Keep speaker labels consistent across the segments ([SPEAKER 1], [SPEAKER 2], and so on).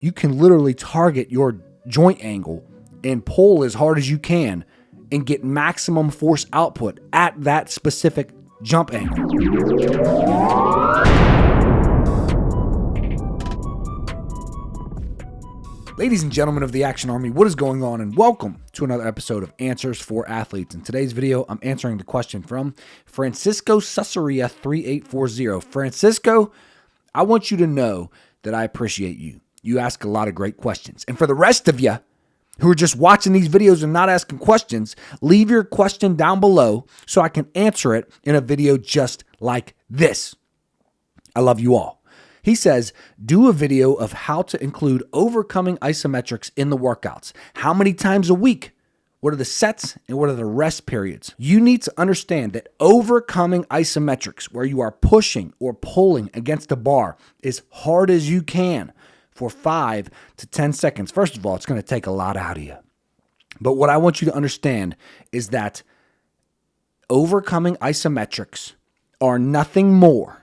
[SPEAKER 1] you can literally target your joint angle and pull as hard as you can and get maximum force output at that specific jump angle. Ladies and gentlemen of the Action Army, what is going on? And welcome to another episode of Answers for Athletes. In today's video, I'm answering the question from Francisco Caesarea 3840. Francisco, I want you to know that I appreciate you. You ask a lot of great questions. And for the rest of you who are just watching these videos and not asking questions, leave your question down below so I can answer it in a video just like this. I love you all. He says, do a video of how to include overcoming isometrics in the workouts. How many times a week? What are the sets and what are the rest periods? You need to understand that overcoming isometrics, where you are pushing or pulling against a bar as hard as you can for 5 to 10 seconds. First of all, it's going to take a lot out of you. But what I want you to understand is that overcoming isometrics are nothing more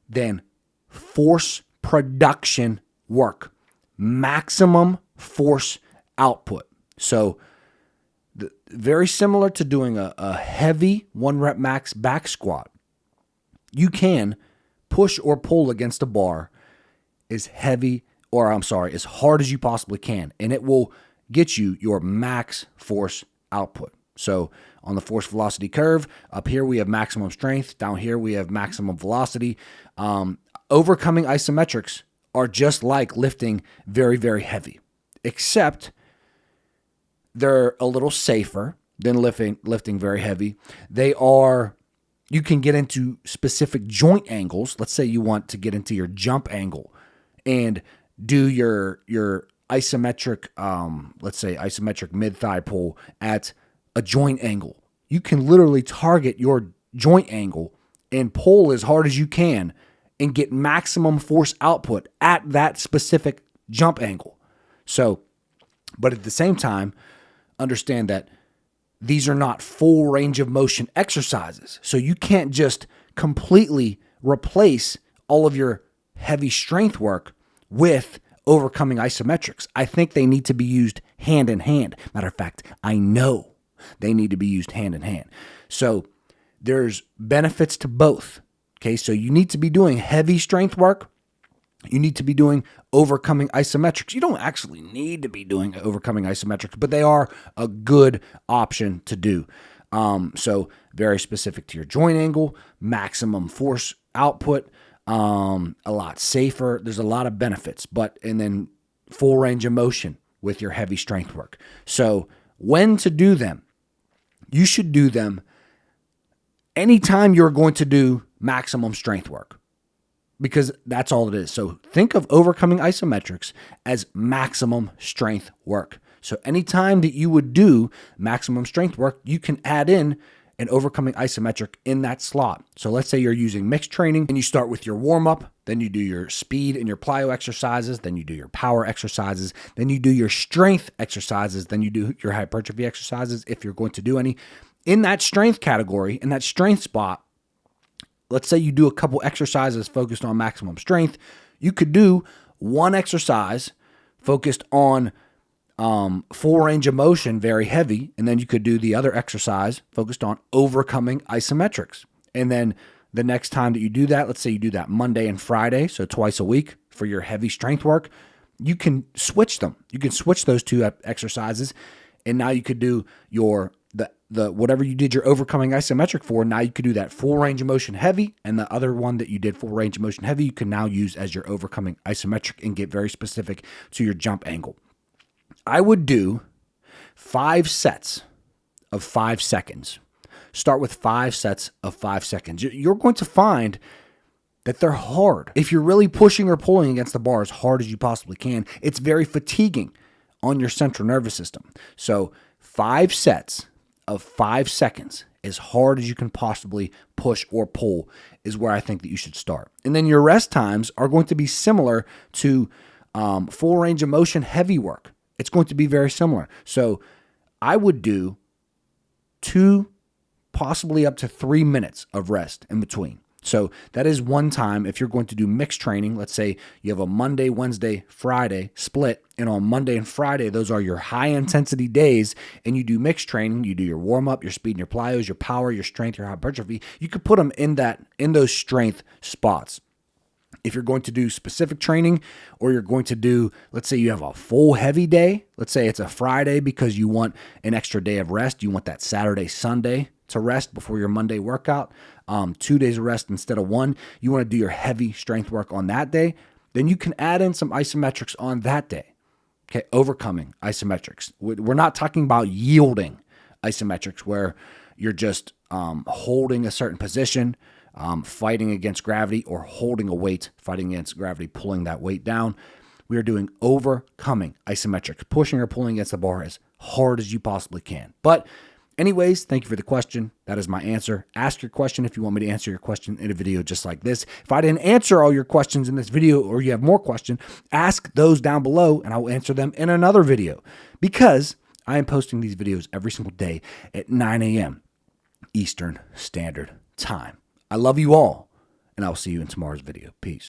[SPEAKER 1] than force production work, maximum force output. So very similar to doing a heavy 1 rep max back squat, you can push or pull against a bar as hard as you possibly can, and it will get you your max force output. So on the force velocity curve, up here we have maximum strength, down here we have maximum velocity. Overcoming isometrics are just like lifting very, very heavy, except they're a little safer than lifting very heavy. You can get into specific joint angles. Let's say you want to get into your jump angle and do your isometric, let's say isometric mid-thigh pull at a joint angle. You can literally target your joint angle and pull as hard as you can and get maximum force output at that specific jump angle. So, but at the same time, understand that these are not full range of motion exercises. So you can't just completely replace all of your heavy strength work with overcoming isometrics. I think they need to be used hand in hand. Matter of fact, I know they need to be used hand in hand. So there's benefits to both. Okay, so you need to be doing heavy strength work. You need to be doing overcoming isometrics. You don't actually need to be doing overcoming isometrics, but they are a good option to do. So very specific to your joint angle, maximum force output, a lot safer. There's a lot of benefits, and then full range of motion with your heavy strength work. So when to do them? You should do them anytime you're going to do maximum strength work, because that's all it is. So think of overcoming isometrics as maximum strength work. So anytime that you would do maximum strength work, you can add in an overcoming isometric in that slot. So let's say you're using mixed training and you start with your warm-up, then you do your speed and your plyo exercises, then you do your power exercises, then you do your strength exercises, then you do your hypertrophy exercises if you're going to do any. In that strength category, in that strength spot, let's say you do a couple exercises focused on maximum strength. You could do one exercise focused on full range of motion, very heavy, and then you could do the other exercise focused on overcoming isometrics. And then the next time that you do that, let's say you do that Monday and Friday, so twice a week for your heavy strength work, you can switch them. You can switch those two exercises, and now you could do the whatever you did your overcoming isometric for, now you could do that full range of motion heavy, and the other one that you did full range of motion heavy, you can now use as your overcoming isometric and get very specific to your jump angle. I would do 5 sets of 5 seconds. Start with 5 sets of 5 seconds. You're going to find that they're hard. If you're really pushing or pulling against the bar as hard as you possibly can, it's very fatiguing on your central nervous system. So 5 sets of 5 seconds, as hard as you can possibly push or pull, is where I think that you should start. And then your rest times are going to be similar to full range of motion heavy work. It's going to be very similar. So I would do 2, possibly up to 3 minutes of rest in between. So that is one time. If you're going to do mixed training, let's say you have a Monday, Wednesday, Friday split, and on Monday and Friday, those are your high intensity days, and you do mixed training, you do your warm up, your speed and your plyos, your power, your strength, your hypertrophy, you could put them in those strength spots. If you're going to do specific training, or you're going to do, let's say you have a full heavy day, let's say it's a Friday because you want an extra day of rest, you want that Saturday, Sunday to rest before your Monday workout, 2 days of rest instead of one, you want to do your heavy strength work on that day, then you can add in some isometrics on that day. Okay, overcoming isometrics. We're not talking about yielding isometrics where you're just holding a certain position, fighting against gravity, or holding a weight, fighting against gravity, pulling that weight down. We are doing overcoming isometrics, pushing or pulling against the bar as hard as you possibly can. But anyways, thank you for the question. That is my answer. Ask your question if you want me to answer your question in a video just like this. If I didn't answer all your questions in this video, or you have more questions, ask those down below and I will answer them in another video, because I am posting these videos every single day at 9 a.m. Eastern Standard Time. I love you all, and I will see you in tomorrow's video. Peace.